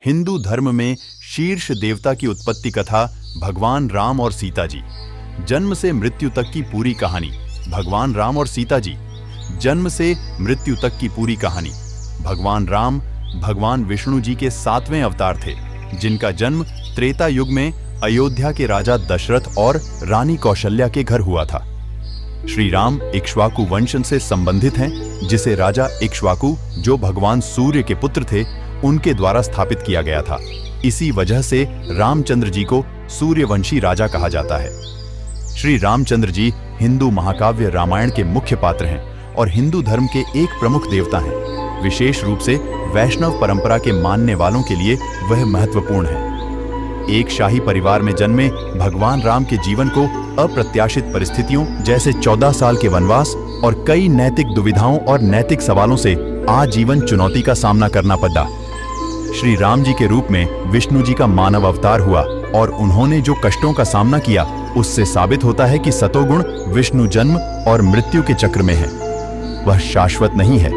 हिंदू धर्म में शीर्ष देवता की उत्पत्ति कथा भगवान राम और सीता जी। जन्म से मृत्यु तक की पूरी कहानी। भगवान राम और सीता जी। जन्म से मृत्यु तक की पूरी कहानी। भगवान राम भगवान विष्णु जी के 7वें अवतार थे, जिनका जन्म त्रेता युग में अयोध्या के राजा दशरथ और रानी कौशल्या के घर हुआ था। श्री राम इक्ष्वाकु वंश से संबंधित हैं, जिसे राजा इक्ष्वाकु, जो भगवान सूर्य के पुत्र थे, उनके द्वारा स्थापित किया गया था। इसी वजह से रामचंद्र जी को सूर्यवंशी राजा कहा जाता है। श्री रामचंद्र जी हिंदू महाकाव्य रामायण के मुख्य पात्र हैं और हिंदू धर्म के एक प्रमुख देवता हैं। विशेष रूप से वैष्णव परंपरा के मानने वालों के लिए वह महत्वपूर्ण है। एक शाही परिवार में जन्मे भगवान राम के जीवन को अप्रत्याशित परिस्थितियों जैसे 14 साल के वनवास और कई नैतिक दुविधाओं और नैतिक सवालों से आजीवन चुनौती का सामना करना पड़ा। श्री राम जी के रूप में विष्णु जी का मानव अवतार हुआ और उन्होंने जो कष्टों का सामना किया, उससे साबित होता है कि सतोगुण विष्णु जन्म और मृत्यु के चक्र में है, वह शाश्वत नहीं है।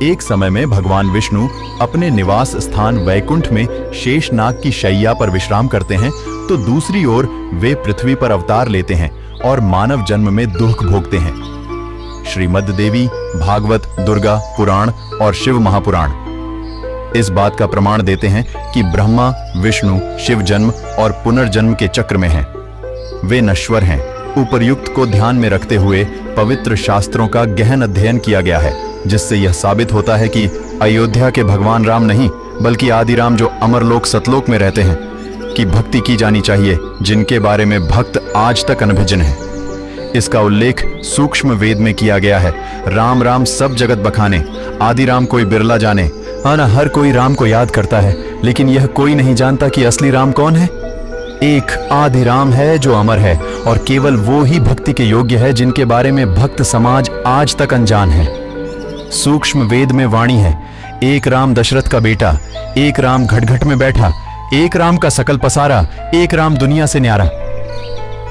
एक समय में भगवान विष्णु अपने निवास स्थान वैकुंठ में शेषनाग की शैया पर विश्राम करते हैं, तो दूसरी ओर वे पृथ्वी पर अवतार लेते हैं और मानव जन्म में दुख भोगते हैं। श्रीमद् देवी, भागवत, दुर्गा पुराण और शिव महापुराण इस बात का प्रमाण देते हैं कि ब्रह्मा विष्णु शिव जन्म और पुनर्जन्म के चक्र में हैं। वे नश्वर हैं। उपर्युक्त को ध्यान में रखते हुए पवित्र शास्त्रों का गहन अध्ययन किया गया है, जिससे यह साबित होता है कि अयोध्या के भगवान राम नहीं, बल्कि आदि राम जो अमरलोक सतलोक में रहते हैं, की भक्ति की जानी चाहिए, जिनके बारे में भक्त आज तक अनभिज्ञ हैं। इसका उल्लेख सूक्ष्म वेद में किया गया है। राम राम सब जगत बखाने, आदि राम कोई बिरला जाने। ना हर कोई राम को याद करता है, लेकिन यह कोई नहीं जानता कि असली राम कौन है। एक आदि राम है जो अमर है, और केवल वो ही भक्ति के योग्य है, जिनके बारे में भक्त समाज आज तक अनजान है। सूक्ष्म वेद में वाणी है, एक राम दशरथ का बेटा, एक राम घटघट में बैठा, एक राम का सकल पसारा, एक राम दुनिया से न्यारा।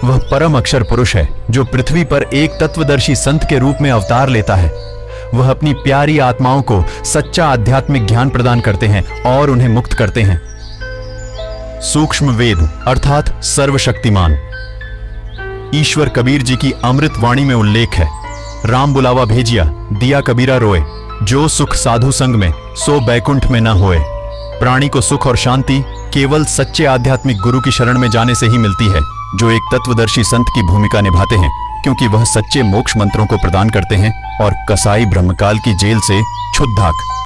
वह परम अक्षर पुरुष है जो पृथ्वी पर एक तत्वदर्शी संत के रूप में अवतार लेता है। वह अपनी प्यारी आत्माओं को सच्चा आध्यात्मिक ज्ञान प्रदान करते हैं और उन्हें मुक्त करते हैं। सूक्ष्म वेद अर्थात सर्वशक्तिमान। ईश्वर कबीर जी की अमृत वाणी में उल्लेख है, राम बुलावा भेजिया, दिया कबीरा रोए, जो सुख साधु संग में, सो बैकुंठ में न होए। प्राणी को सुख और शांति केवल सच्चे आध्यात्मिक गुरु की शरण में जाने से ही मिलती है, जो एक तत्वदर्शी संत की भूमिका निभाते हैं, क्योंकि वह सच्चे मोक्ष मंत्रों को प्रदान करते हैं और कसाई ब्रह्मकाल की जेल से छुद्धाक